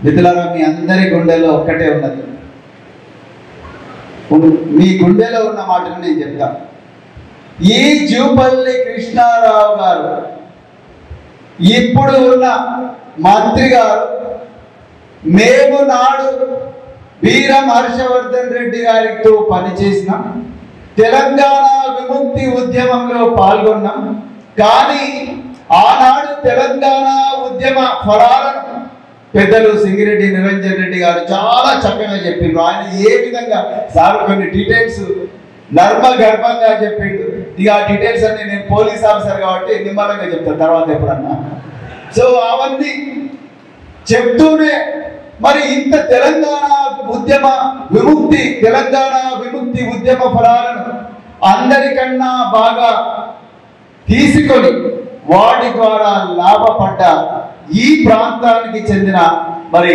మిత్రులారా, మీ అందరి గుండెలో ఒక్కటే ఉన్నది. మీ గుండెలో ఉన్న మాటను నేను చెప్తాను. ఈ జూపల్లి కృష్ణారావు గారు ఇప్పుడు ఉన్న మంత్రి గారు మేము నాడు వీరం హర్షవర్ధన్ రెడ్డి గారితో పనిచేసినాం, తెలంగాణ విముక్తి ఉద్యమంలో పాల్గొన్నాం. కానీ ఆనాడు తెలంగాణ ఉద్యమ ఫలాలను పెద్దలు సింగిరెడ్డి నిరంజన్ రెడ్డి గారు చాలా చక్కగా చెప్పిండ్రు. ఆయన ఏ విధంగా సార్ కొన్ని డీటెయిల్స్ నర్మ గర్భంగా చెప్పిండు. ఇక ఆ డీటెయిల్స్ అన్ని నేను పోలీస్ ఆఫీసర్ కాబట్టి నిమ్మలంగా చెప్తాను తర్వాత ఎప్పుడన్నా. సో అవన్నీ చెప్తూనే మరి ఇంత తెలంగాణ విముక్తి ఉద్యమ ఫలాలను అందరికన్నా బాగా తీసుకొని వాటి ద్వారా లాభపడ్డ ఈ ప్రాంతానికి చెందిన మరి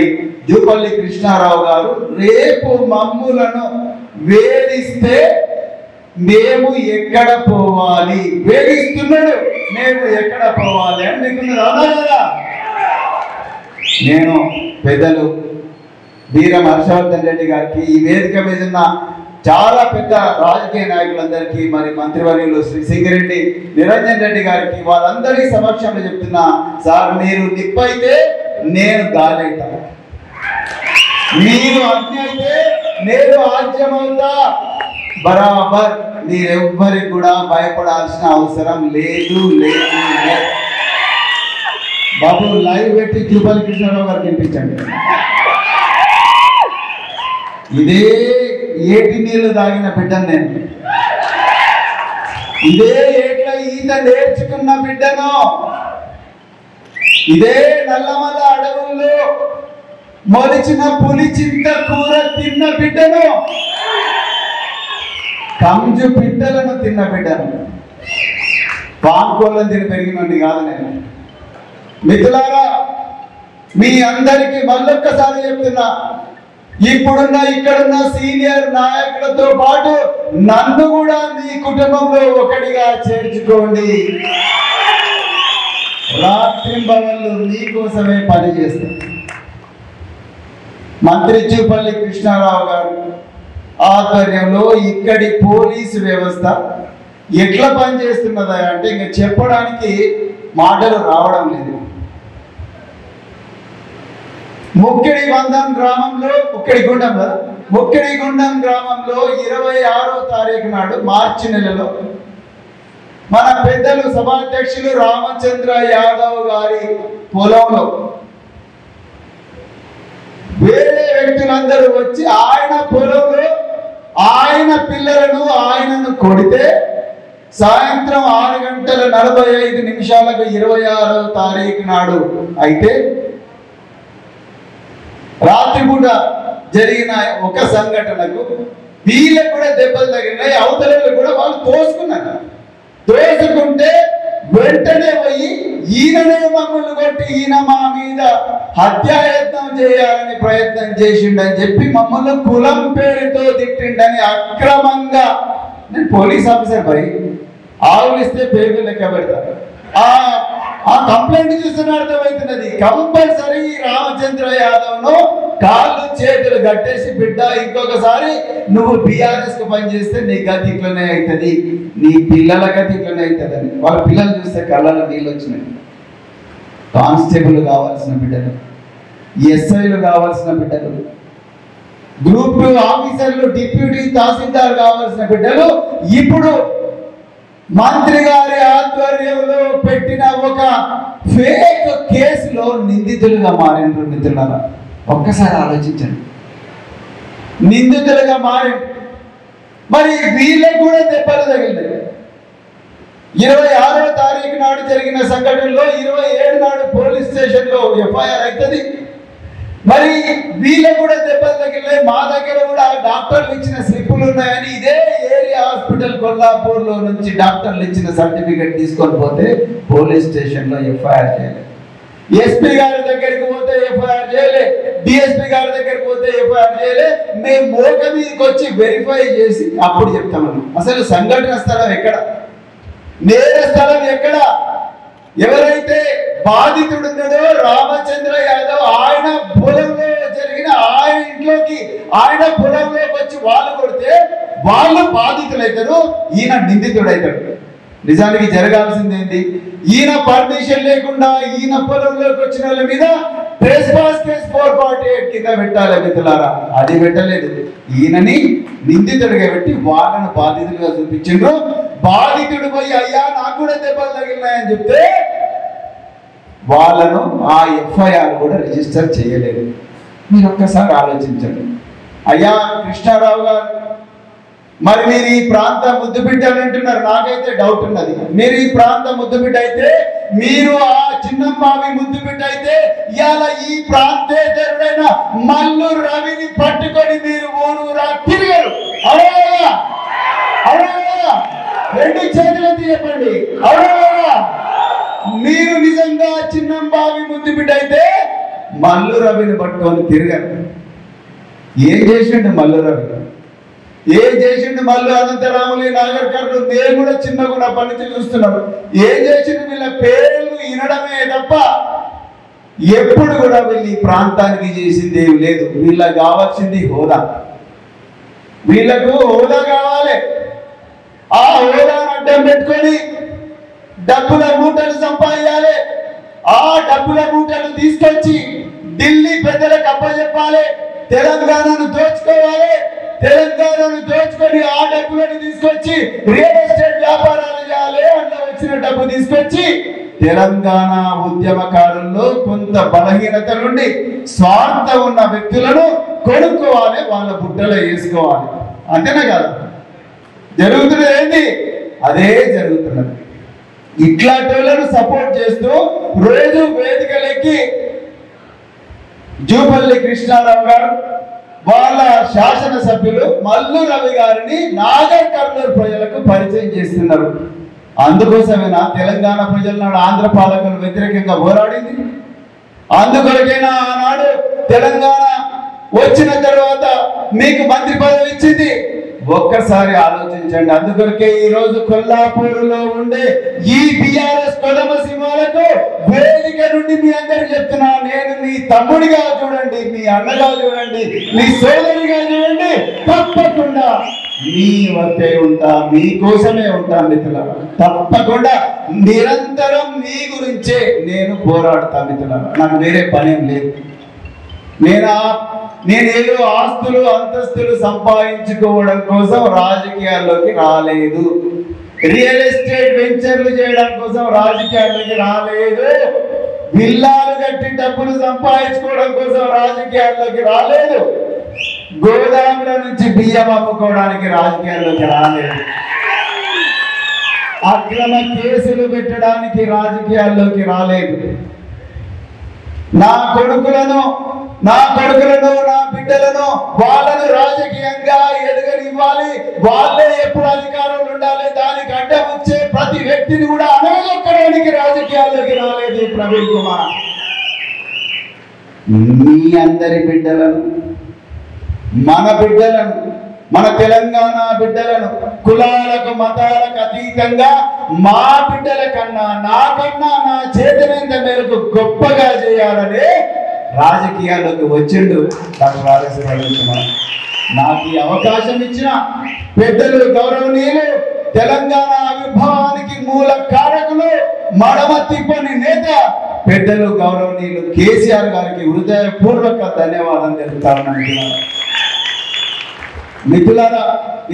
జూపల్లి కృష్ణారావు గారు రేపు మమ్ములను వేధిస్తే మేము ఎక్కడ పోవాలి, వేధిస్తున్నాడు మేము ఎక్కడ పోవాలి అని మీకు కదా. నేను పెద్దలు వీరం హర్షవర్ధన్ రెడ్డి గారికి, ఈ వేదిక మీద ఉన్న చాలా పెద్ద రాజకీయ నాయకులందరికీ, మరి మంత్రివర్యులు శ్రీ సింగిరెడ్డి నిరంజన్ రెడ్డి గారికి, వాళ్ళందరి సమక్షంలో చెప్తున్నా, సార్ మీరు నిప్పైతే నేను గాలైతా, మీరు అగ్ని అయితే నేను ఆజ్యమవుతా. బరాబర్ మీరెవ్వరికి కూడా భయపడాల్సిన అవసరం లేదు. బాబు లైవ్ పెట్టి జూపల్లి కృష్ణారావు గారికి వినిపించండి. ఇదే ఏటి నీళ్లు తాగిన బిడ్డను నేను, ఇదే ఏట్ల ఈత నేర్చుకున్న బిడ్డను, ఇదే నల్లమల అడవుల్లో మొలిచిన పులి చింత కూర తిన్న బిడ్డను, కంజు పిట్టలను తిన్న బిడ్డను, పాంకోళ్ళను తిని పెరిగినండి కాదు నేను. మిత్రులారా, మీ అందరికీ మళ్ళొక్కసారి చెప్తున్నా, ఇప్పుడున్న ఇక్కడున్న సీనియర్ నాయకులతో పాటు నన్ను కూడా మీ కుటుంబంలో ఒకటిగా చేర్చుకోండి. రాత్రింబవళ్ళు మీకోసమే పనిచేస్తాం. మంత్రి జూపల్లి కృష్ణారావు గారు ఆధ్వర్యంలో ఇక్కడి పోలీసు వ్యవస్థ ఎట్లా పనిచేస్తున్నదా అంటే ఇంకా చెప్పడానికి మాటలు రావడం లేదు. ముక్కిడిగుండం గ్రామంలో 26వ తారీఖు నాడు మార్చి నెలలో మన పెద్దలు సభాధ్యక్షులు రామచంద్ర యాదవ్ గారి పొలంలో వేరే వ్యక్తులందరూ వచ్చి ఆయన పొలంలో ఆయన పిల్లలను ఆయనను కొడితే సాయంత్రం 6:45 నిమిషాలకు 26వ తారీఖు నాడు అయితే రాత్రిపూట జరిగిన ఒక సంఘటనకు వీళ్ళకు కూడా దెబ్బలు తగిలినాయి. అవతలకు కూడా వాళ్ళు తోసుకున్నారు. తోసుకుంటే వెంటనే పోయి ఈయననే మమ్మల్ని కొట్టి ఈయన మా మీద హత్యాయత్నం చేయాలని ప్రయత్నం చేసిండని చెప్పి మమ్మల్ని కులం పేరుతో తిట్టిండని అక్రమంగా, నేను పోలీస్ ఆఫీసర్ పోయి ఆవులిస్తే పేరు లెక్క పెడతారు. ఆ కంప్లైంట్ చూస్తున్న అర్థమవుతున్నది. కంపల్సరీ రామచంద్ర యాదవ్ను కాళ్ళు చేతులు కట్టేసి, బిడ్డ ఇంకొకసారి నువ్వు బీఆర్ఎస్ కు పనిచేస్తే నీ గతి ఇట్లనే అవుతుంది, నీ పిల్లల గతి ఇట్లనే అవుతుంది అని. వాళ్ళ పిల్లలు చూస్తే కళ్ళలో నీళ్ళు వచ్చినాయి. కానిస్టేబుల్ కావాల్సిన బిడ్డలు, ఎస్ఐలు కావాల్సిన బిడ్డలు, గ్రూప్ 2 ఆఫీసర్లు, డిప్యూటీ తహసీల్దార్ కావాల్సిన బిడ్డలు ఇప్పుడు మంత్రి గారి ఆధ్వర్యంలో పెట్టిన ఒక ఫేక్ కేసులో నిందితులుగా మారినారు. మిత్రులారా, ఒక్కసారి ఆలోచించండి. నిందితులుగా మారి మరి వీళ్ళకి కూడా దెబ్బలు తగిలినాయి. 26వ తారీఖు నాడు జరిగిన సంఘటనలో 27 నాడు పోలీస్ స్టేషన్ లో ఎఫ్ఐఆర్ అవుతుంది. మరి వీళ్ళకు కూడా దెబ్బలు తగిలినాయి. మా దగ్గర కూడా డాక్టర్లు ఇచ్చిన స్లిప్పులు ఉన్నాయని ఇదే ఏరియా హాస్పిటల్ కొల్లాపూర్ లో నుంచి డాక్టర్లు ఇచ్చిన సర్టిఫికెట్ తీసుకొని పోతే పోలీస్ స్టేషన్ లో ఎఫ్ఐఆర్ చేయలేదు. ఎస్పీ గారి దగ్గరికి పోతే ఎఫ్ఐఆర్ చేయలే, డిఎస్పీ గారి దగ్గరికి పోతే ఎఫ్ఐఆర్ చేయలే. మేము మోక మీదకి వచ్చి వెరిఫై చేసి అప్పుడు చెప్తామని. అసలు సంఘటన స్థలం ఎక్కడ, నేర స్థలం ఎక్కడ, ఎవరైతే బాధితుడున్నాడో రామచంద్ర యాదవ్ ఆయన పొలంలో ఆయన పొలంలోకి వచ్చి వాళ్ళు కొడితే వాళ్ళు బాధితులు అవుతారు, ఈయన నిందితుడు అవుతాడు. నిజానికి జరగాల్సింది ఏంటి? ఈయన పర్మిషన్ లేకుండా ఈయన పొలంలోకి వచ్చిన వాళ్ళ మీద ట్రెస్పాస్ కేసు 448 కింద పెట్టాలి మిత్రులారా. అది పెట్టలేదు. ఈయనని నిందితుడిగా పెట్టి వాళ్ళను బాధితులుగా చూపించిండ్రు. బాధితుడు పోయి అయ్యా నాకు కూడా దెబ్బలు తగిలినాయని చెప్తే వాళ్ళను ఆ ఎఫ్ఐఆర్ కూడా రిజిస్టర్ చేయలేదు. మీరు ఒక్కసారి ఆలోచించండి. అయ్యా కృష్ణారావు గారు, మరి మీరు ఈ ప్రాంత ముద్దుబిడ్డ అని అంటున్నారు. నాకైతే డౌట్ ఉన్నది. మీరు ఈ ప్రాంత ముద్దుబిడ్డ అయితే, మీరు ఆ చిన్నమ్మావి ముద్దుబిడ్డ అయితే, ఇవాళ ఈ ప్రాంతేతరుడైన మల్లు రవిని పట్టుకొని మీరు ఊరూరా తిరిగారు. అవునా? అవునా? రెండు చేతులెత్తి చెప్పండి. అవునా? మీరు నిజంగా చిన్నంబావి ముద్దుబిడ్డ అయితే మల్లు రవిని పట్టుకొని తిరిగారు. ఏం చేసిండు మల్లు రవి? ఏం చేసిండు మల్లు? అనంతరాములు, నాగర్ కర్నూలు, నేను కూడా చిన్నగా నా పని చూస్తున్నాను. ఏం చేసిండు? వీళ్ళ పేర్లు వినడమే తప్ప ఎప్పుడు కూడా వీళ్ళు ఈ ప్రాంతానికి చేసింది ఏమి లేదు. వీళ్ళకి కావాల్సింది హోదా. వీళ్ళకు హోదా కావాలి. ఆ హోదాను అడ్డం పెట్టుకొని డబ్బుల మూటలు సంపాదించాలి. ఆ డబ్బుల మూటలు తీసుకొచ్చి ఢిల్లీ పెద్దలకు అప్పచెప్పాలి. తెలంగాణను దోచుకోవాలి. తెలంగాణను దోచుకొని ఆ డబ్బులను తీసుకొచ్చి రియల్ ఎస్టేట్ వ్యాపారాలు చేయాలి. అందులో వచ్చిన డబ్బు తీసుకొచ్చి తెలంగాణ ఉద్యమకారుల్లో కొంత బలహీనత నుండి స్వార్థం ఉన్న వ్యక్తులను కొనుక్కోవాలి, వాళ్ళ బుట్టలో వేసుకోవాలి. అంతేనా కాదు? జరుగుతున్నది ఏంటి? అదే జరుగుతున్నది. ఇట్లాంటి వాళ్ళను సపోర్ట్ చేస్తూ రోజు వేదికలెక్కి జూపల్లి కృష్ణారావు గారు వాళ్ళ శాసనసభ్యులు మల్లు రవి గారిని నాగర్ కర్నూలు ప్రజలకు పరిచయం చేస్తున్నారు. అందుకోసమేనా తెలంగాణ ప్రజల నాడు ఆంధ్ర పాలకులు వ్యతిరేకంగా పోరాడింది? అందుకొరకైనా ఆనాడు తెలంగాణ వచ్చిన తర్వాత మీకు మంత్రి పదవి ఇచ్చింది? ఒక్కసారి ఆలోచించండి. అందుకొరకే ఈ రోజు కొల్లాపూరులో ఉండే ఈ బిఆర్ఎస్ కొలమ సింహాలకు వేదిక నుండి మీ అందరికి చెప్తున్నా, నేను మీ తమ్ముడిగా చూడండి, మీ అన్నగా చూడండి, మీ సోదరిగా చూడండి, తప్పకుండా మీ వద్దే ఉంటా, మీకోసమే ఉంటా మిత్రులారా. తప్పకుండా నిరంతరం మీ గురించే నేను పోరాడతా మిత్రులారా. నాకు వేరే పనేం లేదు. నేనేదో ఆస్తులు అంతస్తులు సంపాదించుకోవడం కోసం రాజకీయాల్లోకి రాలేదు. రియల్ ఎస్టేట్ వెంచర్లు చేయడం కోసం రాజకీయాల్లోకి రాలేదు. విల్లాలు కట్టి డబ్బులు సంపాదించుకోవడం కోసం రాజకీయాల్లోకి రాలేదు. గోదాముల నుంచి బియ్యం అమ్ముకోవడానికి రాజకీయాల్లోకి రాలేదు. అక్రమ కేసులు పెట్టడానికి రాజకీయాల్లోకి రాలేదు. నా కొడుకులను నా బిడ్డలను వాళ్ళను రాజకీయంగా ఎదగనివ్వాలి, వాళ్ళే ఎప్పుడు అధికారంలో ఉండాలి, దానికి అడ్డం వచ్చే ప్రతి వ్యక్తిని కూడా అనగలొక్కడానికి రాజకీయాల్లోకి రాలేదు ప్రవీణ్ కుమార్. మీ అందరి బిడ్డలను, మన బిడ్డలను, మన తెలంగాణ బిడ్డలను కులాలకు మతాలకు అతీతంగా మా బిడ్డల కన్నా, నాకన్నా నా చేతనంత మేరకు గొప్పగా చేయాలనే రాజకీయాల్లోకి వచ్చిండు డాక్టర్ ఆర్ఎస్ ప్రవీణ్ కుమార్. నాకు ఈ అవకాశం ఇచ్చిన పెద్దలు, గౌరవనీయులు, తెలంగాణ ఆవిర్భావానికి మూల కారకులు, మడమ తిప్పని నేత పెద్దలు గౌరవనీయులు కేసీఆర్ గారికి హృదయపూర్వక ధన్యవాదాలు తెలుపుతాను. మిత్రులారా,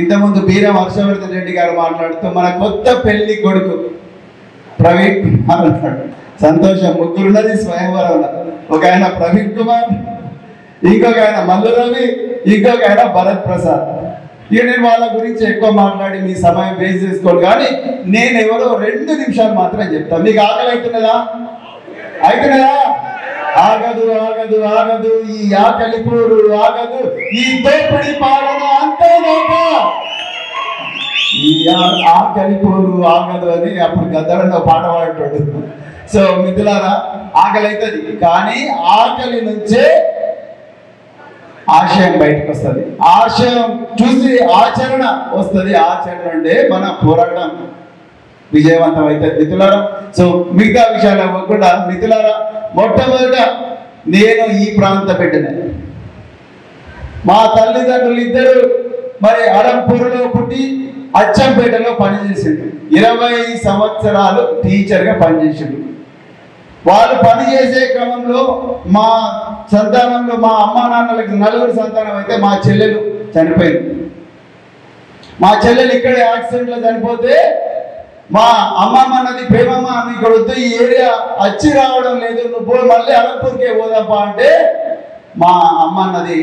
ఇంతకుముందు బీరం హర్షవర్ధన్ రెడ్డి గారు మాట్లాడుతూ మన కొత్త పెళ్లి కొడుకు ప్రవీణ్ కుమార్ అన్నాడు. సంతోషం. ముగ్గురున్నది స్వయంవరం. ఒక ఆయన ప్రవీణ్ కుమార్, ఇంకొక ఆయన మల్లు రవి, ఇంకొక ఆయన భరత్ ప్రసాద్. ఇక నేను వాళ్ళ గురించి ఎక్కువ మాట్లాడి మీ సమయం వేస్ట్ చేసుకోను, కానీ నేను ఎవరో 2 నిమిషాలు మాత్రం చెప్తాను. మీకు ఆకలి అవుతున్నదా? ఆగదు ఆగదు ఆగదు, ఈ ఆకలి పూరు ఆగదు, ఈ దోపిడి పాలన అంతేనాక ఈ ఆకలి పూరు ఆగదు అని అప్పుడు గద్దరంలో పాట పాడాడు. సో మిత్రులారా, ఆకలి అవుతుంది, కానీ ఆకలి నుంచే ఆశయం బయటకు వస్తుంది. ఆశయం చూసి ఆచరణ వస్తుంది. ఆచరణ అంటే మన పోరాటం విజయవంతం అవుతుంది మిత్రులారా. సో మిగతా విషయాలు కూడా మిత్రులారా, మొట్టమొదట నేను ఈ ప్రాంత బిడ్డనే. మా తల్లిదండ్రులు ఇద్దరు మరి అలంపూర్లో పుట్టి అచ్చంపేటలో పనిచేసిండు. 20 సంవత్సరాలు టీచర్గా పనిచేసిండు. వాళ్ళు పనిచేసే క్రమంలో మా సంతానంలో మా అమ్మా నాన్నలకి 4 సంతానం అయితే మా చెల్లెలు చనిపోయింది. మా చెల్లెలు ఇక్కడే యాక్సిడెంట్లో చనిపోతే మా అమ్మమ్మ అన్నది, ప్రేమమ్మ అని ఇక్కడ వద్దు, ఈ ఏరియా వచ్చి రావడం లేదు, నువ్వు మళ్ళీ అలంపూర్కే పోదాపా అంటే మా అమ్మ అన్నది,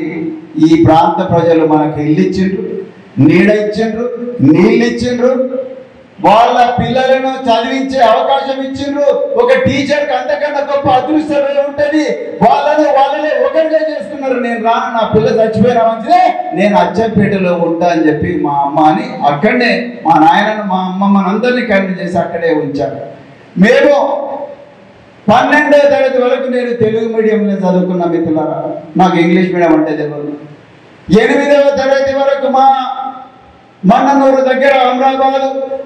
ఈ ప్రాంత ప్రజలు మనకు ఇల్లు ఇచ్చిండ్రు, నీడ ఇచ్చిండ్రు, నీళ్ళు ఇచ్చిండ్రు, వాళ్ళ పిల్లలను చదివించే అవకాశం ఇచ్చిండ్రు. ఒక టీచర్కి అంతకన్నా గొప్ప అదృష్టం ఉంటుంది. వాళ్ళనే ఒకరిగా చేసుకున్నారు. నేను రాను, నా పిల్ల చచ్చిపోయిన మంచిదే, నేను అచ్చంపేటలో ఉంటా అని చెప్పి మా అమ్మ అని అక్కడనే మా నాయనను మా అమ్మమ్మని అందరినీ కన్ను చేసి అక్కడే ఉంచారు. మేము 12వ తరగతి వరకు నేను తెలుగు మీడియంలో చదువుకున్న మిత్రులారా, నాకు ఇంగ్లీష్ మీడియం అంటే తెలియదు. 8వ తరగతి వరకు మా మన్ననూరు దగ్గర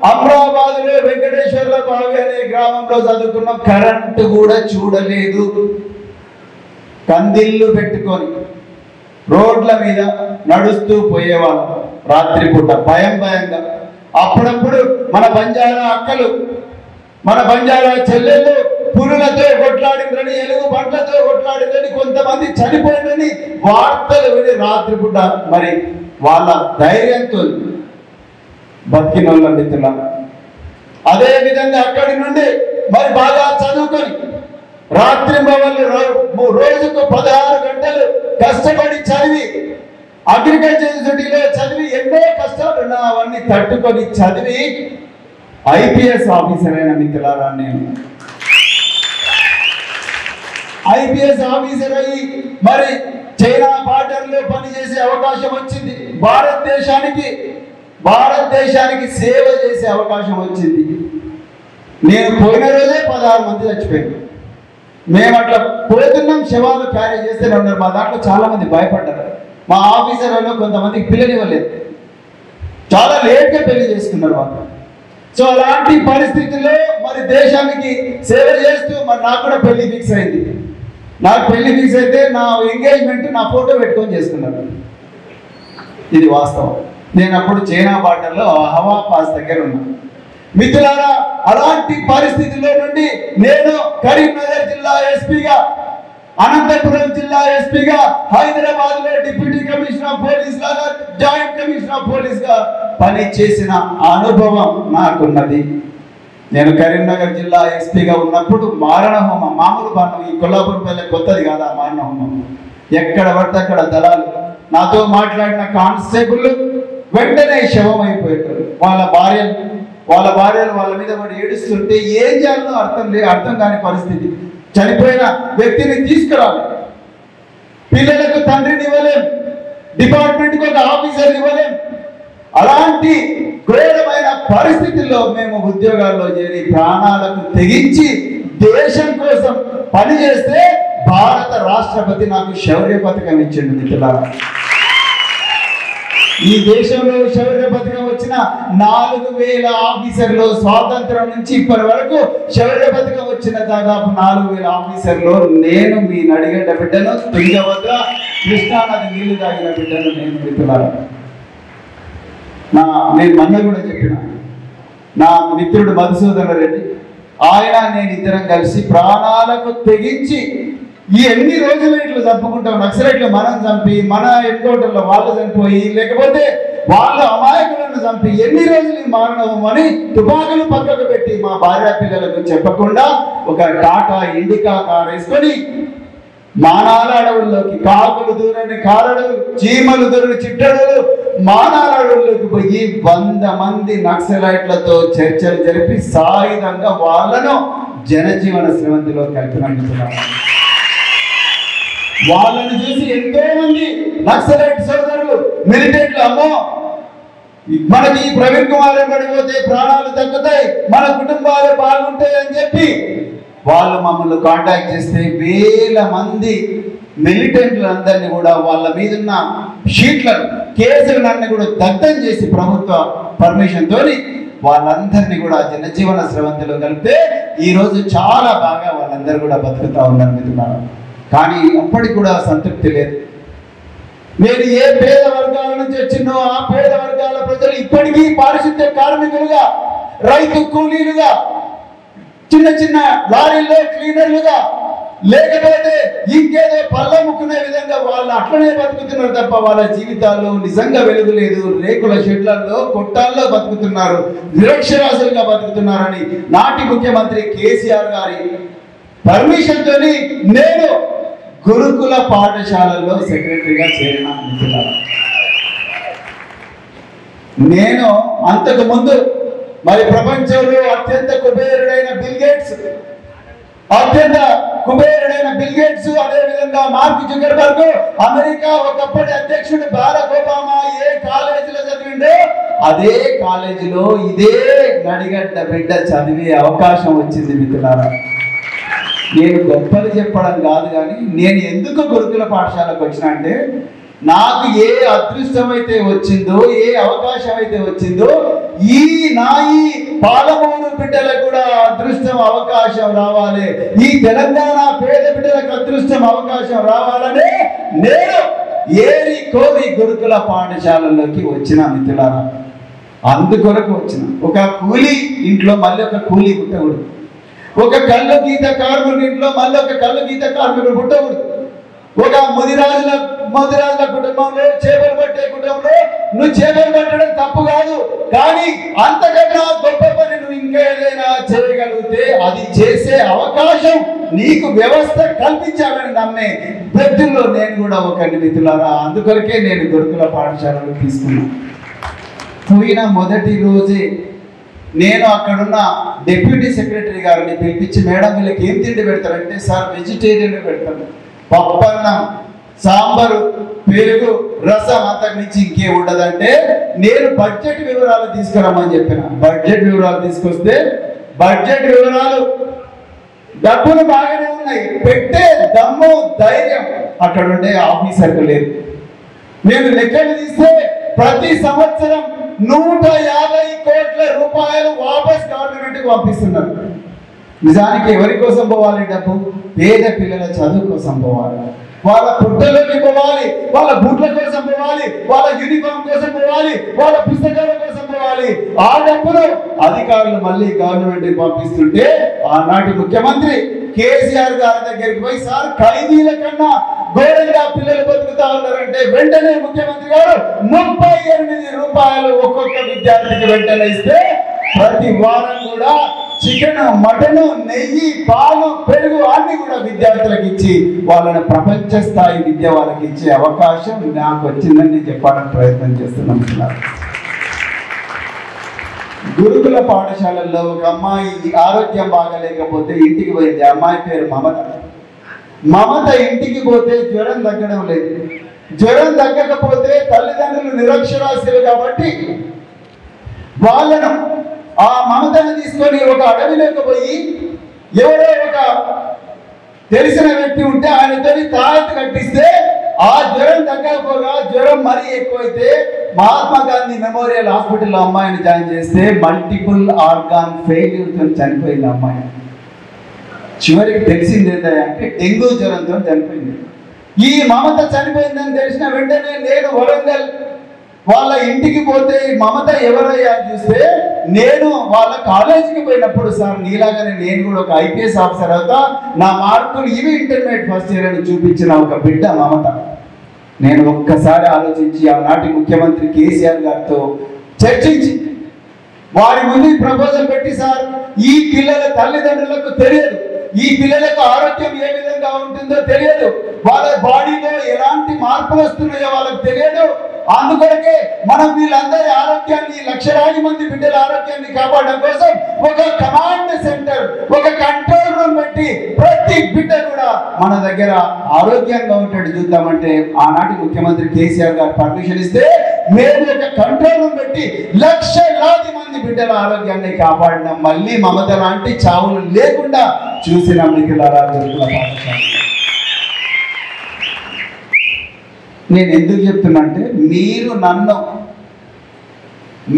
అమరాబాద్లో వెంకటేశ్వర్ల బావి అనే గ్రామంలో చదువుకున్నాం. కరెంటు కూడా చూడలేదు. కందిళ్ళు పెట్టుకొని రోడ్ల మీద నడుస్తూ పోయేవాళ్ళం రాత్రిపూట భయంగా. అప్పుడప్పుడు మన బంజారా అక్కలు, మన బంజారా చెల్లెళ్ళు పురులతో కొట్లాడిందని, ఎలుగు బండ్లతో కొట్లాడిందని, కొంతమంది చనిపోయిందని వార్తలు విని రాత్రిపూట మరి వాళ్ళ ధైర్యంతో బతికిన వాళ్ళ మిత్రుల. అదే విధంగా అక్కడి నుండి మరి బాగా చదువుకొని రాత్రి రోజుకు 16 గంటలు కష్టపడి చదివి అగ్రికల్చర్ యూనివర్సిటీలో చదివి ఎన్నో కష్టాలు ఉన్నా అవన్నీ తట్టుకొని చదివి ఐపీఎస్ ఆఫీసర్ అయిన మిత్రులారా, నేను ఐపీఎస్ ఆఫీసర్ అయ్యి మరి చైనా బార్డర్లో పనిచేసే అవకాశం వచ్చింది. భారతదేశానికి సేవ చేసే అవకాశం వచ్చింది. నేను పోయిన రోజే 16 మంది చచ్చిపోయారు. మేము అట్లా పోతున్నాం, శవాలు క్యారీ చేస్తే ఉన్నారు. మా దాంట్లో చాలా మంది భయపడ్డారు. మా ఆఫీసర్లలో కొంతమందికి పిల్లనివ్వలేదు, చాలా లేట్గా పెళ్లి చేసుకున్నారు వాళ్ళు. సో అలాంటి పరిస్థితుల్లో మరి దేశానికి సేవ చేస్తూ మరి నాకు కూడా పెళ్లి ఫిక్స్ అయింది. నాకు పెళ్లి ఫిక్స్ అయితే నా ఎంగేజ్మెంట్ నా ఫోటో పెట్టుకొని చేసుకున్నాను. ఇది వాస్తవం. నేను అప్పుడు చైనా బార్డర్లో హవా పాస్ దగ్గర ఉన్నాను. మిత్రులారా, అలాంటి పరిస్థితుల్లో నుండి నేను కరీంనగర్ జిల్లా ఎస్పీగా, అనంతపురం జిల్లా ఎస్పీగా, హైదరాబాద్ లో డిప్యూటీ కమిషనర్ ఆఫ్ పోలీస్ లాగా, జాయింట్ కమిషనర్ ఆఫ్ పోలీస్ గా పని చేసిన అనుభవం నాకున్నది. నేను కరీంనగర్ జిల్లా ఎస్పీగా ఉన్నప్పుడు మారణ హోమం, మామూలు బాణం, ఈ కొల్లాపూర్ పల్లె కొత్తది కాదు ఆ మారణ హోమం. ఎక్కడ పడితే అక్కడ దళాలు, నాతో మాట్లాడిన కానిస్టేబుల్ వెంటనే శవం అయిపోయారు. వాళ్ళ భార్యలు వాళ్ళ మీద పడి ఏడుస్తుంటే ఏం చేయాలో అర్థం కాని పరిస్థితి. చనిపోయిన వ్యక్తిని తీసుకురాలి, పిల్లలకు తండ్రిని ఇవ్వలేం, డిపార్ట్మెంట్కి ఒక ఆఫీసర్ ఇవ్వలేం. అలాంటి ఘోరమైన పరిస్థితుల్లో మేము ఉద్యోగాల్లో చేరి ప్రాణాలకు తెగించి దేశం కోసం పనిచేస్తే భారత రాష్ట్రపతి నాకు శౌర్య పథకం ఇచ్చిండు. మిత్రులారా, ఈ దేశంలో శౌర్య పథకం వచ్చిన 4000 ఆఫీసర్లు, స్వాతంత్రం నుంచి ఇప్పటి వరకు శౌర్య పథకం వచ్చిన దాదాపు 4000 ఆఫీసర్లు నేను మీ నడిగడ్డ బిడ్డను, తుంగభద్ర కృష్ణానది నీళ్లు తాగిన బిడ్డను నేను. మిత్రులారా, నేను మొన్న కూడా చెప్పిన నా మిత్రుడు మధుసూదన్ రెడ్డి, ఆయన నేను ఇద్దరం కలిసి ప్రాణాలకు తెగించి ఈ ఎన్ని రోజులు ఇట్లా చంపుకుంటాం, నక్సలైట్లు మనం చంపి, మన ఎన్కౌంటర్లో వాళ్ళు చనిపోయి, లేకపోతే వాళ్ళు అమాయకులను చంపి ఎన్ని రోజులు మారణం అని తుపాకులు పక్కకు పెట్టి మా భార్య పిల్లలకు చెప్పకుండా ఒక టాటా ఇండికా కార్ వేసుకొని మానాల అడవుల్లోకి, కాకులు దూరని కారడవులు, చీమలు దూరని చిట్టడవులు, మానాల అడవుల్లోకి పోయి 100 మంది నక్సలైట్లతో చర్చలు జరిపి సాయుధంగా వాళ్ళను జనజీవన స్రవంతిలో కలిపినందుకున్నారు. వాళ్ళని చూసి ఎంతో మంది నక్సలైట్ సోదరులు, మిలిటెంట్లు, అమ్మో మనకి ప్రవీణ్ కుమార్ పడిపోతే ప్రాణాలు తగ్గుతాయి, మన కుటుంబాలు బాగుంటాయి అని చెప్పి వాళ్ళు మమ్మల్ని కాంటాక్ట్ చేస్తే 1000 మంది మిలిటెంట్లందరినీ కూడా వాళ్ళ మీద ఉన్న షీట్లను, కేసులన్నీ కూడా దగ్ధం చేసి ప్రభుత్వ పర్మిషన్ తోని వాళ్ళందరినీ కూడా జనజీవన స్రవంతిలో కలిపితే ఈరోజు చాలా బాగా వాళ్ళందరూ కూడా బతుకుతా ఉన్నారు మిత్రులారా. కానీ అప్పటికి కూడా సంతృప్తి లేదు. నేను ఏ పేద వర్గాల నుంచి వచ్చినో ఆ పేద వర్గాల ప్రజలు ఇప్పటికీ పారిశుద్ధ్య కార్మికులుగా, రైతు కూలీలుగా, చిన్న చిన్న లారీల్లో క్లీనర్లుగా, లేకపోతే ఇంకేదో పళ్ళముక్కునే విధంగా వాళ్ళు అట్లనే బతుకుతున్నారు తప్ప వాళ్ళ జీవితాల్లో నిజంగా వెలుగు లేదు. రేకుల షెడ్లలో, కొట్టాల్లో బతుకుతున్నారు, నిరక్షరాస్యులుగా బతుకుతున్నారని నాటి ముఖ్యమంత్రి కేసీఆర్ గారి పర్మిషన్ తోని నేను గురుకుల పాఠశాలల్లో సెక్రటరీగా చేరిన మిత్రులారా. నేను అంతకు ముందు మరి ప్రపంచంలో అత్యంత కుబేరుడైన బిల్ గేట్స్, అదే విధంగా మార్క్ జుకర్బర్గ్, అమెరికా ఒకప్పటి అధ్యక్షుడు బారాక్ ఒబామా ఏ కాలేజీలో చదివిండో అదే కాలేజీలో ఇదే నడిగడ్డ బిడ్డ చదివే అవకాశం వచ్చింది మిత్రులారా. నేను గొప్పలు చెప్పడం కాదు, కానీ నేను ఎందుకు గురుకుల పాఠశాలకు వచ్చినా అంటే నాకు ఏ అదృష్టం అయితే వచ్చిందో, ఏ అవకాశం అయితే వచ్చిందో, ఈ పాలమూరు బిడ్డలకు కూడా అదృష్టం అవకాశం రావాలి, ఈ తెలంగాణ పేద బిడ్డలకు అదృష్టం అవకాశం రావాలని నేను ఏరి కోరి గురుకుల పాఠశాలలోకి వచ్చిన మిత్రులారా. అందుకొరకు వచ్చిన. ఒక కూలీ ఇంట్లో మళ్ళీ ఒక కూలీ పుట్టకూడదు, ఒక కళ్ళు గీత కార్మికుడి ఇంట్లో మళ్ళీ ఒక కళ్ళు గీత కార్మికుడు పుట్టకూడదు, ఒక ముదిరాజుల కుటుంబంలో, చేపలు పట్టే కుటుంబంలో నువ్వు చేపలు పట్టడం తప్పు కాదు, కానీ అంతకన్నా గొప్ప పని నువ్వు ఇంకా ఏదైనా చేయగలిగితే అది చేసే అవకాశం నీకు వ్యవస్థ కల్పించాలని నమ్మే వ్యక్తుల్లో నేను కూడా ఒక మిత్రులారా. అందుకొరకే నేను గురుకుల పాఠశాలలో తీసుకున్నాను. పోయిన మొదటి రోజే నేను అక్కడున్న డిప్యూటీ సెక్రటరీ గారిని పిలిపించి, మేడం వీళ్ళకి ఏం తిండి పెడతారంటే, సార్ వెజిటేరియన్ పెడతాను, పప్పన్నం, సాంబారు, పెరుగు, రసం, అంతకు మించి ఇంకేం ఉండదంటే నేను బడ్జెట్ వివరాలు తీసుకురమ్మని చెప్పిన. బడ్జెట్ వివరాలు తీసుకొస్తే బడ్జెట్ వివరాలు డబ్బులు బాగానే ఉన్నాయి, పెట్టే దమ్ము ధైర్యం అక్కడ ఉండే ఆఫీసర్కు లేదు. నేను లెక్కలు తీస్తే ప్రతి సంవత్సరం 150 కోట్ల రూపాయలు వాపస్ గవర్నమెంట్కి పంపిస్తున్నారు. నిజానికి ఎవరి కోసం పోవాలి డబ్బు? పేద పిల్లల చదువు కోసం పోవాలి, వాళ్ళ పుట్టలోకి పోవాలి, వాళ్ళ బూట్ల కోసం పోవాలి, వాళ్ళ యూనిఫామ్ కోసం పోవాలి, వాళ్ళ పుస్తకాల కోసం పోవాలి. ఆ డబ్బులు అధికారులు మళ్ళీ గవర్నమెంట్కి పంపిస్తుంటే ఆనాటి ముఖ్యమంత్రి కేసీఆర్ గారి దగ్గరికి పోయి, సార్ ఖైదీల కన్నా ఘోరంగా పిల్లలు బతుకుతా ఉన్నారంటే వెంటనే ముఖ్యమంత్రి గారు 38 రూపాయలు ఒక్కొక్క విద్యార్థికి వెంటనే ఇస్తే ప్రతి వారం కూడా చికెన్, మటన్, నెయ్యి, పాలు, పెరుగు అన్ని కూడా విద్యార్థులకు ఇచ్చి వాళ్ళని ప్రపంచ స్థాయి విద్య వాళ్ళకి ఇచ్చే అవకాశం నాకు వచ్చిందని చెప్పడానికి ప్రయత్నం చేస్తున్నాను. గురుకుల పాఠశాలల్లో ఒక అమ్మాయి ఆరోగ్యం బాగాలేకపోతే ఇంటికి పోయింది. అమ్మాయి పేరు మమత ఇంటికి పోతే జ్వరం తగ్గడం లేదు. జ్వరం తగ్గకపోతే తల్లిదండ్రులు నిరక్షరాస్యులు కాబట్టి వాళ్ళను ఆ మమతను తీసుకొని ఒక అడవిలోకి పోయి ఎవరో ఒక తెలిసిన వ్యక్తి ఉంటే ఆయనతో తాయెత్తు కట్టిస్తే ఆ జ్వరం తగ్గకపోగా జ్వరం మరీ ఎక్కువైతే మహాత్మా గాంధీ మెమోరియల్ హాస్పిటల్లో అమ్మాయిని జాయిన్ చేస్తే మల్టిపుల్ ఆర్గాన్ ఫెయిల్యూర్తో చనిపోయింది అమ్మాయి. చివరికి తెలిసింది ఏంటంటే డెంగ్యూ జ్వరంతో చనిపోయింది. ఈ మమత చనిపోయిందని తెలిసిన వెంటనే నేను వరంగల్ వాళ్ళ ఇంటికి పోతే మమత ఎవరయ్యా చూస్తే నేను వాళ్ళ కాలేజీకి పోయినప్పుడు, సార్ నీలాగానే నేను కూడా ఒక ఐపీఎస్ ఆఫీసర్ అవుతా, నా మార్కులు ఇవి ఇంటర్మీడియట్ ఫస్ట్ ఇయర్ అని చూపించిన ఒక బిడ్డ మమత. నేను ఒక్కసారి ఆలోచించి ఆనాటి ముఖ్యమంత్రి కేసీఆర్ గారితో చర్చించి వారి ముందు ప్రపోజల్ పెట్టి, సార్ ఈ పిల్లల తల్లిదండ్రులకు తెలియదు, ఈ పిల్లలకు ఆరోగ్యం ఏ విధంగా ఉంటుందో తెలియదు, వాళ్ళ బాడీలో ఎలాంటి మార్పులు వస్తున్నాయో వాళ్ళకి తెలియదు, అందుకొరకే మనం వీళ్ళందరి ఆరోగ్యాన్ని, లక్షలాది మంది బిడ్డల ఆరోగ్యాన్ని కాపాడడం కోసం ఒక కమాండ్ సెంటర్, ఒక కంట్రోల్ రూమ్ పెట్టి ప్రతి బిడ్డ కూడా మన దగ్గర ఆరోగ్యంగా ఉంటాడు చూద్దామంటే ఆనాటి ముఖ్యమంత్రి కేసీఆర్ గారు పర్మిషన్ ఇస్తే మేము ఒక కంట్రోల్ రూమ్ పెట్టి లక్షలాది మంది బిడ్డల ఆరోగ్యాన్ని కాపాడినాం. మళ్ళీ మమత లాంటి చావులు లేకుండా చూసిన మిగిలిన గురుకుల పాఠశాల. నేను ఎందుకు చెప్తున్నా అంటే మీరు నన్ను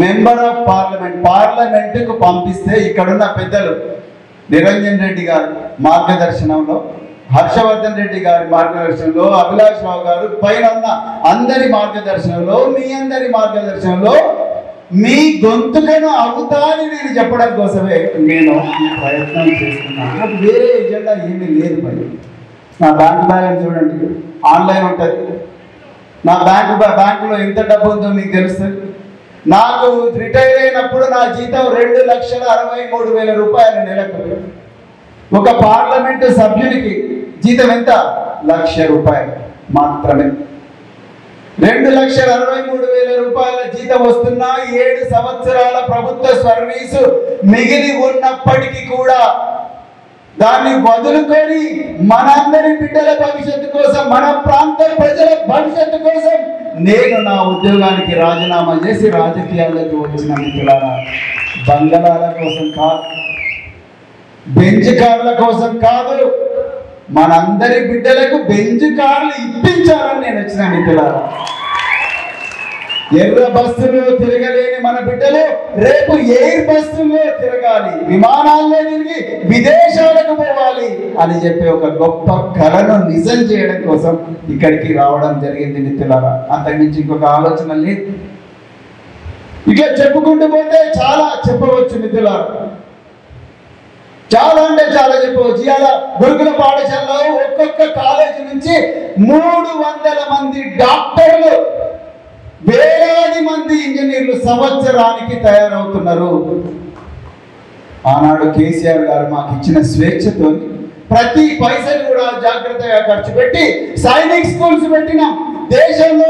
మెంబర్ ఆఫ్ పార్లమెంటుకు పంపిస్తే ఇక్కడున్న పెద్దలు నిరంజన్ రెడ్డి గారు మార్గదర్శనంలో హర్షవర్ధన్ రెడ్డి గారి మార్గదర్శనంలో, అభిలాష్ రావు గారు పైన ఉన్న అందరి మార్గదర్శనంలో, మీ అందరి మార్గదర్శనంలో మీ గొంతుకను అవుతాని నేను చెప్పడం కోసమే నేను ఈ ప్రయత్నం చేస్తున్నాను. నాకు వేరే ఎజెండా ఏమీ లేదు. పని నా బ్యాంక్ బ్యాలెన్స్ చూడండి, ఆన్లైన్ ఉంటుంది. నా బ్యాంకులో ఎంత డబ్బు ఉందో మీకు తెలుస్తుంది. నాకు రిటైర్ అయినప్పుడు నా జీతం 2,63,000 రూపాయలు నెలకు. ఒక పార్లమెంటు సభ్యునికి జీతం ఎంత? 1,00,000 రూపాయలు మాత్రమే. 2,63,000 రూపాయల జీతం వస్తున్నా 7 సంవత్సరాల ప్రభుత్వ సర్వీసు మిగిలి ఉన్నప్పటికీ కూడా దాన్ని వదులుకొని మనందరి బిడ్డల భవిష్యత్తు కోసం, మన ప్రాంత ప్రజల భవిష్యత్తు కోసం నేను నా ఉద్యోగానికి రాజీనామా చేసి రాజకీయాల్లోకి వచ్చిన మిత్రులారా, బంగళాల కోసం కాదు, బెంచ్ కార్ల కోసం కాదు, మనందరి బిడ్డలకు బెంచ్ కార్లు ఇప్పించాలని నేను వచ్చిన మిత్రులారా. ఎర్ర బస్సులో తిరగలేని మన బిడ్డలు రేపు ఎయిర్ బస్సులో తిరగాలి, విమానాల్లో తిరిగి విదేశాలకు పోవాలి అని చెప్పి ఒక గొప్ప కళను నిజం చేయడం కోసం ఇక్కడికి రావడం జరిగింది మిత్రులారా. అంతకుమించి ఇంకొక ఆలోచన లేదు. ఇక చెప్పుకుంటూ పోతే చాలా చెప్పవచ్చు మిత్రులారా, చాలా అంటే చాలా చెప్పవచ్చు. ఇవాళ గురుకుల పాఠశాలలో ఒక్కొక్క కాలేజీ నుంచి 300 మంది డాక్టర్లు, వేలాది మంది ఇంజనీర్లు సంవత్సరానికి తయారవుతున్నారు. ఆనాడు కేసీఆర్ గారు మాకు ఇచ్చిన స్వేచ్ఛతో ప్రతి పైసలు కూడా జాగ్రత్తగా ఖర్చు పెట్టి సైనిక్ స్కూల్స్ పెట్టినాం. దేశంలో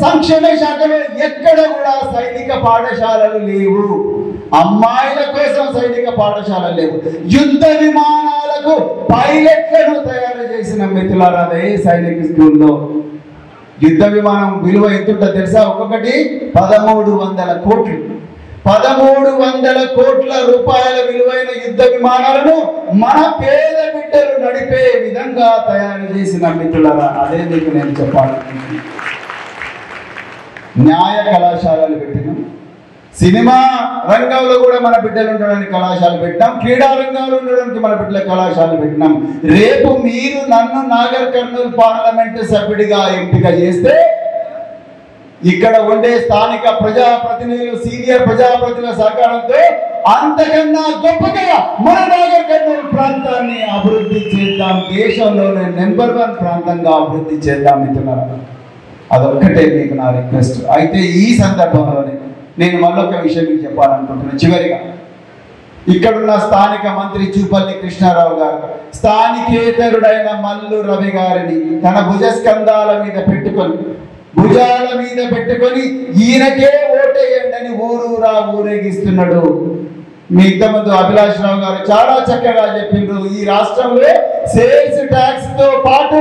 సంక్షేమ శాఖలో ఎక్కడ కూడా సైనిక పాఠశాలలు లేవు. అమ్మాయిల కోసం సైనిక పాఠశాలలు లేవు. యుద్ధ విమానాలకు పైలట్లను తయారు చేసిన మిత్రులారా అదే సైనిక స్కూల్లో. యుద్ధ విమానం విలువ ఎంతుంటో తెలుసా? ఒక్కొక్కటి 1,300 కోట్లు. 1,300 కోట్ల రూపాయల విలువైన యుద్ధ విమానాలను మన పేద బిడ్డలు నడిపే విధంగా తయారు చేసిన మిత్రులారా అదే మీకు నేను చెప్పాలనుకుంటున్నాను. న్యాయ కళాశాలలు పెట్టినాం, సినిమా రంగంలో కూడా మన బిడ్డలు ఉండడానికి కళాశాల పెట్టినాం, క్రీడా రంగంలో ఉండడానికి మన బిడ్డల కళాశాలలు పెట్టినాం. రేపు మీరు నన్ను నాగర్ కర్నూలు పార్లమెంటు సభ్యుడిగా ఎంపిక చేస్తే ఇక్కడ ఉండే స్థానిక ప్రజాప్రతినిధులు, సీనియర్ ప్రజాప్రతినిధుల సహకారంతో అంతకన్నా గొప్పగా మన నాగర్ కర్నూలు ప్రాంతాన్ని అభివృద్ధి చేద్దాం. దేశంలోనే నెంబర్ 1 ప్రాంతంగా అభివృద్ధి చేద్దాం మిత్రులారా. అదొక్కటే మీకు నా రిక్వెస్ట్. అయితే ఈ సందర్భంలోనే నేను మళ్ళొక విషయం మీకు చెప్పాలనుకుంటున్నాను. చివరిగా ఇక్కడున్న స్థానిక మంత్రి జూపల్లి కృష్ణారావు గారు స్థానికేతరుడైన మల్లు రవి గారిని తన భుజాల మీద పెట్టుకొని ఈయనకే ఓటేయండి అని ఊరూరా ఊరేగిస్తున్నాడు. మీ ఇంతకుముందు అభిలాష్ రావు గారు చాలా చక్కగా చెప్పిండ్రు. ఈ రాష్ట్రంలో సేల్స్ ట్యాక్స్ తో పాటు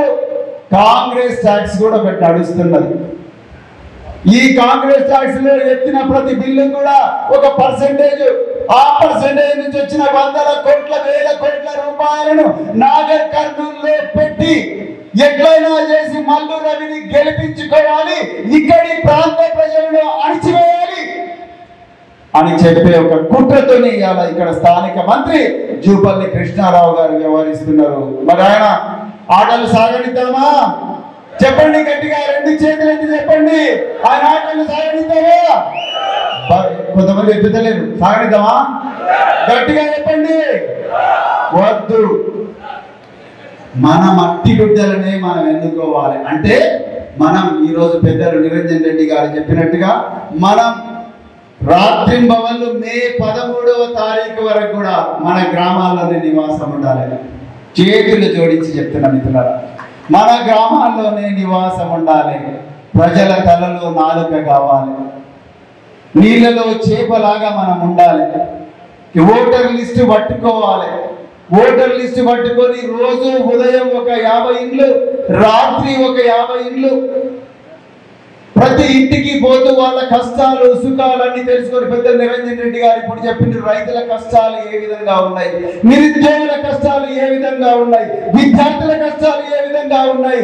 కాంగ్రెస్ ట్యాక్స్ కూడా ఒకటి నడుస్తున్నది. ఈ కాంగ్రెస్ ట్యాక్స్ లో ఎత్తిన ప్రతి బిల్లు కూడా ఒక పర్సెంటేజ్, ఆ పర్సెంటేజ్ నుంచి వచ్చిన 100 కోట్ల 1000 కోట్ల రూపాయలను నాగర్ కర్నూలులో పెట్టి ఎట్లయినా చేసి మల్లు రవిని గెలిపించుకోవాలి, ఇక్కడి ప్రాంత ప్రజలను అణిచివేయాలి అని చెప్పే ఒక కుట్రతోని ఇవాళ ఇక్కడ స్థానిక మంత్రి జూపల్లి కృష్ణారావు గారు వ్యవహరిస్తున్నారు. మరి ఆయన ఆటలు సాగనిద్దామా? చెప్పండి గట్టిగా, 2 చేతులు ఎత్తి చెప్పండి. ఆయన ఆటలు సాగనిద్దామా? కొంతమంది ఎత్తుతలేరు. సాగనిద్దామా? గట్టిగా చెప్పండి. వద్దు. మన మట్టి బిడ్డలనే మనం ఎన్నుకోవాలి. అంటే మనం ఈరోజు పెద్దలు నిరంజన్ రెడ్డి గారు చెప్పినట్టుగా మనం రాత్రింబవళ్ళు మే 13వ తారీఖు వరకు కూడా మన గ్రామాల్లోనే నివాసం ఉండాలి. చేతులు జోడించి చెప్తున్నా మిత్రులారా, మన గ్రామాల్లోనే నివాసం ఉండాలి. ప్రజల తలలో నాలుక కావాలి, నీళ్ళలో చేపలాగా మనం ఉండాలి. ఓటర్ లిస్టు పట్టుకోవాలి. ఓటర్ లిస్టు పట్టుకొని రోజు ఉదయం ఒక 50 ఇండ్లు, రాత్రి ఒక 50 ఇండ్లు, ప్రతి ఇంటికి పోతూ వాళ్ళ కష్టాలు సుఖాలన్నీ తెలుసుకొని పెద్ద నిరంజన్ రెడ్డి గారు ఇప్పుడు చెప్పిండ్రు. రైతుల కష్టాలు ఏ విధంగా ఉన్నాయి, నిరుద్యోగుల కష్టాలు ఏ విధంగా ఉన్నాయి, విద్యార్థుల కష్టాలు ఏ విధంగా ఉన్నాయి,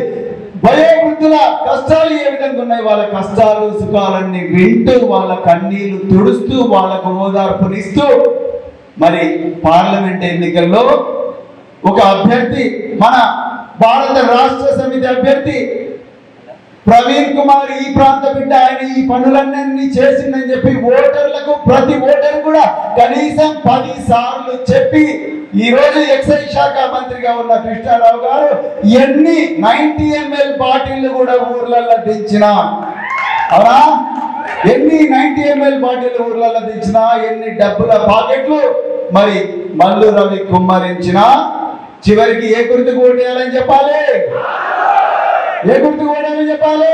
వయోవృద్ధుల కష్టాలు ఏ విధంగా ఉన్నాయి, వాళ్ళ కష్టాలు సుఖాలన్నీ వింటూ వాళ్ళ కన్నీళ్లు తుడుస్తూ వాళ్ళకు ఓదార్పునిస్తూ మరి పార్లమెంట్ ఎన్నికల్లో ఒక అభ్యర్థి మన భారత రాష్ట్ర సమితి అభ్యర్థి ప్రవీణ్ కుమార్ ఈ ప్రాంత బిడ్డ, ఆయన ఈ పనులన్నీ చేసిందని చెప్పి ఓటర్లకు, ప్రతి ఓటర్ కూడా కనీసం 10 సార్లు చెప్పి ఈ రోజు ఎక్సైజ్ శాఖ మంత్రిగా ఉన్న కృష్ణారావు గారు ఎన్ని 90 ml బాటిళ్లు కూడా ఊర్లలో దించినా, అవునా, ఎన్ని 90 ml బాటిల్ ఊర్లలో దించినా, ఎన్ని డబ్బుల పాకెట్లు మరి మల్లు రవి కుమ్మరించినా చివరికి ఏ గుర్తుకు ఓటేయాలని చెప్పాలి? ఏ గుర్తుకు ఓటేయాలని చెప్పాలి?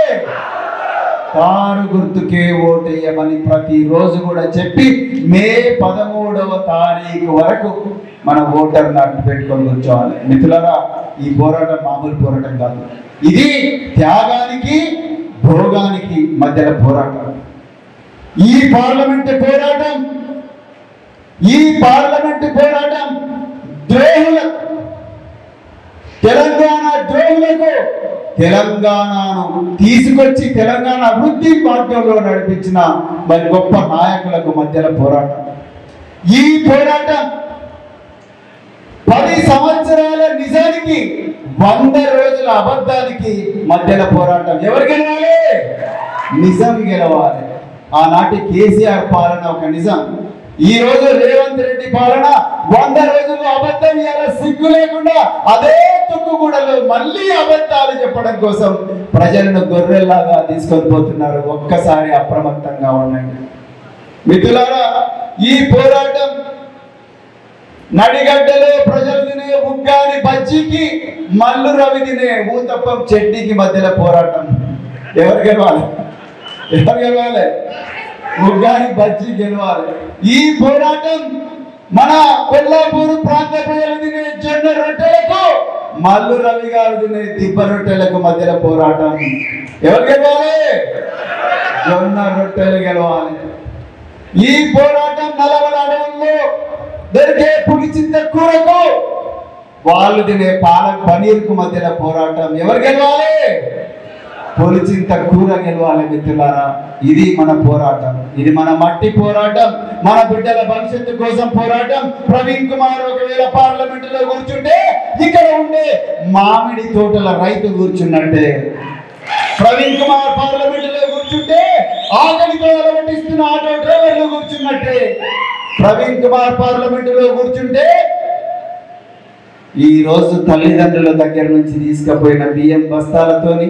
కారు గుర్తుకే ఓటేయమని ప్రతిరోజు కూడా చెప్పి మే 13వ తారీఖు వరకు మన ఓటర్ని అడ్డు పెట్టుకొని కూర్చోవాలి. మిత్రులారా, ఈ పోరాటం మామూలు పోరాటం కాదు. ఇది త్యాగానికి భోగానికి మధ్యలో పోరాటం. ఈ పార్లమెంటు పోరాటం ద్రోహులకు, తెలంగాణ ద్రోహులకు తెలంగాణను తీసుకొచ్చి తెలంగాణ అభివృద్ధి మార్గంలో నడిపించిన మరి గొప్ప నాయకులకు మధ్యలో పోరాటం. ఈ పోరాటం 10 సంవత్సరాల నిజానికి 100 రోజుల అబద్ధానికి మధ్యలో పోరాటం. ఎవరు గెలవాలి? నిజం గెలవాలి. ఆనాటి కేసీఆర్ పాలన ఒక నిజం, ఈ రోజు రేవంత్ రెడ్డి పాలన 100 రోజుల్లో అబద్ధం. ఇలా సిగ్గు లేకుండా అదే తుక్కుగూడలో మళ్ళీ అబద్ధాలు చెప్పడం కోసం ప్రజలను గొర్రెల్లాగా తీసుకొని పోతున్నారు. ఒక్కసారి అప్రమత్తంగా ఉండండి మిత్రులారా. ఈ పోరాటం నడిగడ్డలో ప్రజలు తినే ఉగ్గాని బజ్జీకి, మల్లు రవి తినే ఊతప్పం చట్నీకి మధ్యలో పోరాటం. ఎవరు గెలవాలి? ఉగ్గాని బజ్జీ గెలవాలి. ఈ పోరాటం మన కొల్లాపూర్ ప్రాంత ప్రజలు తినే జొన్న రొట్టెలకు, మల్లు రవి గారు తినే దిబ్బ రొట్టెలకు మధ్యలో పోరాటం. ఎవరు గెలవాలి? జొన్న రొట్టెలు గెలవాలి. ఈ పోరాటం నల్లమల అడవుల్లో దొరికే పులిచింత కూరకు, వాళ్ళు తినే పాలక్ పనీర్కు మధ్యలో పోరాటం. ఎవరు గెలవాలి? పులిచింత కూర గెలవాలి. మిత్రులారా, ఇది మన పోరాటం, ఇది మన మట్టి పోరాటం, మన బిడ్డల భవిష్యత్తు కోసం పోరాటం. ప్రవీణ్ కుమార్ ఒకవేళ పార్లమెంటులో కూర్చుంటే ఇక్కడ ఉండే మామిడి తోటల రైతు కూర్చున్నట్టే. ప్రవీణ్ కుమార్ పార్లమెంటులో కూర్చుంటే ఆకలితో అలవటిస్తున్న ఆటో డ్రైవర్లు కూర్చున్నట్టే. ప్రవీణ్ కుమార్ పార్లమెంటులో కూర్చుంటే ఈ రోజు తల్లిదండ్రుల దగ్గర నుంచి తీసుకుపోయిన బియ్యం బస్తాలతోని,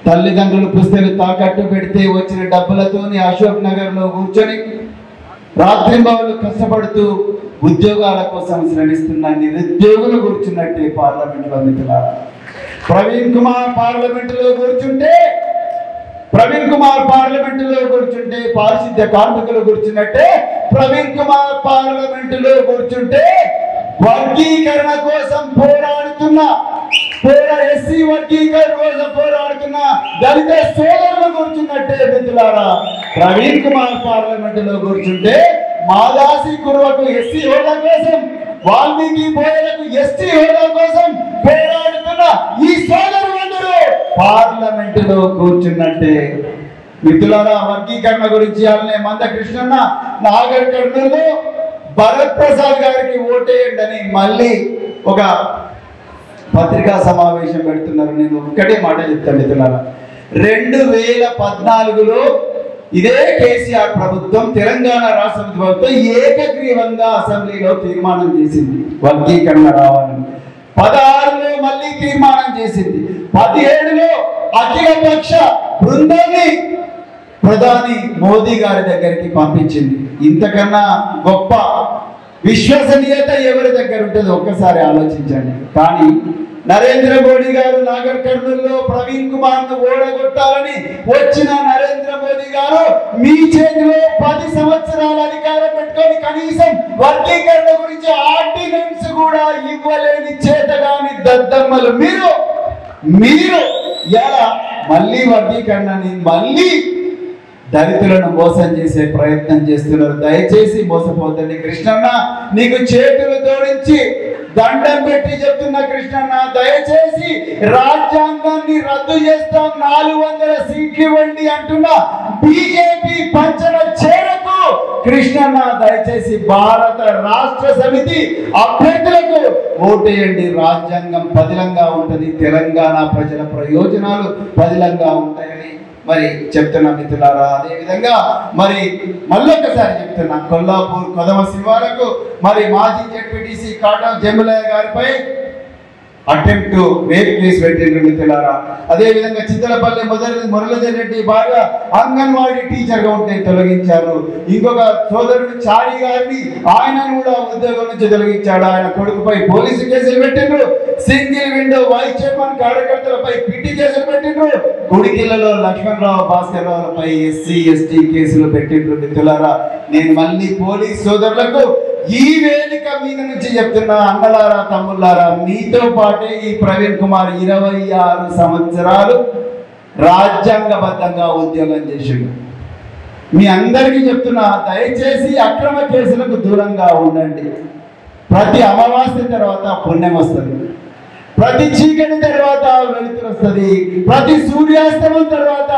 తల్లిదండ్రులు పుస్తలు తాకట్టు పెడితే వచ్చిన డబ్బులతోని అశోక్ నగర్ లో కూర్చొని రాత్రింబవళ్ళు కష్టపడుతూ ఉద్యోగాల కోసం శ్రమిస్తున్న నిరుద్యోగులు కూర్చున్నట్టే పార్లమెంట్లో. మిత్రులారా, ప్రవీణ్ కుమార్ పార్లమెంటులో కూర్చుంటే పారిశుద్ధ్య కార్మికులు కూర్చున్నట్టే. ప్రవీణ్ కుమార్ పార్లమెంటులో కూర్చుంటే వర్గీకరణ కోసం పోరాడుతున్న, ఎస్సీ వర్గీకరణ కోసం పోరాడుతున్న దళిత సోదరులు కూర్చున్నట్టే. మిత్రులారా, ప్రవీణ్ కుమార్ పార్లమెంటులో కూర్చుంటే మాదాసి కురువకు ఎస్సీ హోదా కోసం, వాల్మీకి బోయలకు ఎస్టీ హోదా కోసం పోరాడుతున్న ఈ సోదరులందరూ పార్లమెంటులో కూర్చున్నట్టే. మిత్రులారా, వర్గీకరణ గురించి అలానే మంద కృష్ణన్న నాగర్ కర్నూలులో భరత్ ప్రసాద్ గారికి ఓటేయండి అని మళ్ళీ ఒక పత్రికా సమావేశం పెడుతున్నారు. నేను ఒక్కటే మాట చెప్తాను మిత్రులారా, 2014లో ఇదే కేసీఆర్ ప్రభుత్వం, తెలంగాణ రాష్ట్ర ప్రభుత్వం ఏకగ్రీవంగా అసెంబ్లీలో తీర్మానం చేసింది వర్గీకరణ రావాలని. 16లో మళ్ళీ తీర్మానం చేసింది. 17లో అఖిలపక్ష బృందాన్ని ప్రధాని మోదీ గారి దగ్గరికి పంపించింది. ఇంతకన్నా గొప్ప విశ్వసనీయత ఎవరి దగ్గర ఉంటుంది ఒక్కసారి ఆలోచించండి. కానీ నరేంద్ర మోడీ గారు నాగర్ కర్నూలులో ప్రవీణ్ కుమార్ ను ఓడగొట్టాలని వచ్చిన నరేంద్ర మోదీ గారు మీ చేతిలో 10 సంవత్సరాల అధికారం పెట్టుకొని కనీసం వర్గీకరణ గురించి ఆర్డినెన్స్ కూడా ఇవ్వలేని చేతగాని దద్దమ్మలు మీరు ఎలా మళ్ళీ వర్గీకరణని మళ్ళీ దళితులను మోసం చేసే ప్రయత్నం చేస్తున్నారు. దయచేసి మోసపోతండి. కృష్ణన్న, నీకు చేతులు జోడించి దండం పెట్టి చెప్తున్న కృష్ణన్న, దయచేసి రాజ్యాంగాన్ని రద్దు చేస్తాం, 400 సీట్లు ఇవ్వండి అంటున్న బీజేపీ పంచన చేరకు కృష్ణన్న దయచేసి భారత రాష్ట్ర సమితి అభ్యర్థులకు ఓటేయండి. రాజ్యాంగం పదిలంగా ఉంటుంది, తెలంగాణ ప్రజల ప్రయోజనాలు పదిలంగా ఉంటాయని మరి చెప్తున్నా మిత్రులారా. అదేవిధంగా మరి మళ్ళొక్కసారి చెప్తున్నా, కొల్లాపూర్ కొదమ శివాలకు మరి మాజీ జెడ్పీటీసీ కాటా జంబులయ్య గారిపై అటెంప్ట్ రేప్ కేసు పెట్టిండ్రు మిత్రులారా. అదేవిధంగా చింతలపల్లి మురళీధర్ రెడ్డి బాగా అంగన్వాడీ టీచర్ గా ఉంటే తొలగించారు. ఇంకొక సోదరుడు చారి గారిని ఆయనను కూడా ఉద్యోగం నుంచి తొలగించాడు. ఆయన కొడుకుపై పోలీసు కేసులు పెట్టిండ్రు. సింగిల్ విండో వైస్ చైర్మన్ కార్యకర్తలపై పిటి కేసులు పెట్టిండ్రు. గుడికిల్లలో లక్ష్మణరావు భాస్కర్ రావులపై ఎస్సీ ఎస్టీ కేసులు పెట్టిండ్రు మిత్రులారా. నేను మళ్ళీ పోలీస్ సోదరులకు ఈ వేదిక మీద నుంచి చెప్తున్నా, అన్నలారా తమ్ముళ్ళారా, మీతో పాటే ఈ ప్రవీణ్ కుమార్ 26 సంవత్సరాలు రాజ్యాంగబద్ధంగా ఉద్యోగం చేసిండు. మీ అందరికీ చెప్తున్నా, దయచేసి అక్రమ కేసులకు దూరంగా ఉండండి. ప్రతి అమావాస్య తర్వాత పుణ్యం వస్తుంది, ప్రతి చీకటి తర్వాత వెలుతురు వస్తుంది, ప్రతి సూర్యాస్తమం తర్వాత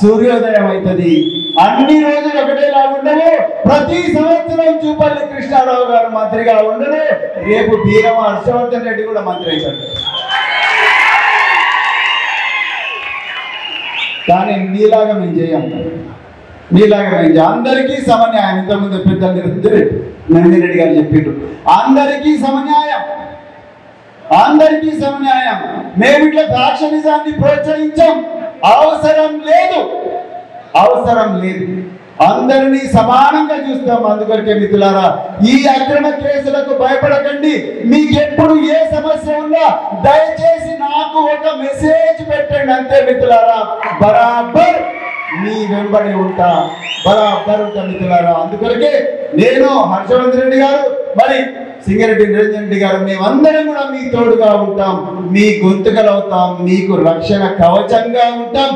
సూర్యోదయం అవుతుంది. అన్ని రోజులు ఒకటేలా ఉండవు. ప్రతి సంవత్సరం చూపల్లి కృష్ణారావు గారు మంత్రిగా ఉండరు, రేపు బీరమ హర్షవర్ధన్ రెడ్డి కూడా మంత్రి అవుతాడు. కానీ మీలాగా మేము చేయం, మీలాగా మేము చేయం. అందరికీ సమన్యాయం. ఇంతకుముందు పెద్దలు నందిరెడ్డి గారు చెప్పిండ్రు, అందరికీ సమన్యాయం, అందరికీ సమన్యాయం. మేము ఇట్లా దాక్షణిజాన్ని ప్రోత్సహించాం. అవసరం లేదు, అవసరం లేదు. అందరినీ సమానంగా చూస్తాం. అందుకొరకే మిత్రులారా, ఈ అక్రమ కేసులకు భయపడకండి. మీకెప్పుడు ఏ సమస్య ఉన్నా దయచేసి నాకు ఒక మెసేజ్ పెట్టండి అంతే మిత్రులారా. బరాబర్ మీ వెంబడి ఉంటా, బరాబర్ ఉంటా మిత్రులారా. అందుకొరకే నేను, హర్షవర్ధన్ రెడ్డి గారు, మరి సింగరెడ్డి నిరంజన్ రెడ్డి గారు, మేమందరం కూడా మీ తోడుగా ఉంటాం, మీ గొంతుకలు అవుతాం, మీకు రక్షణ కవచంగా ఉంటాం.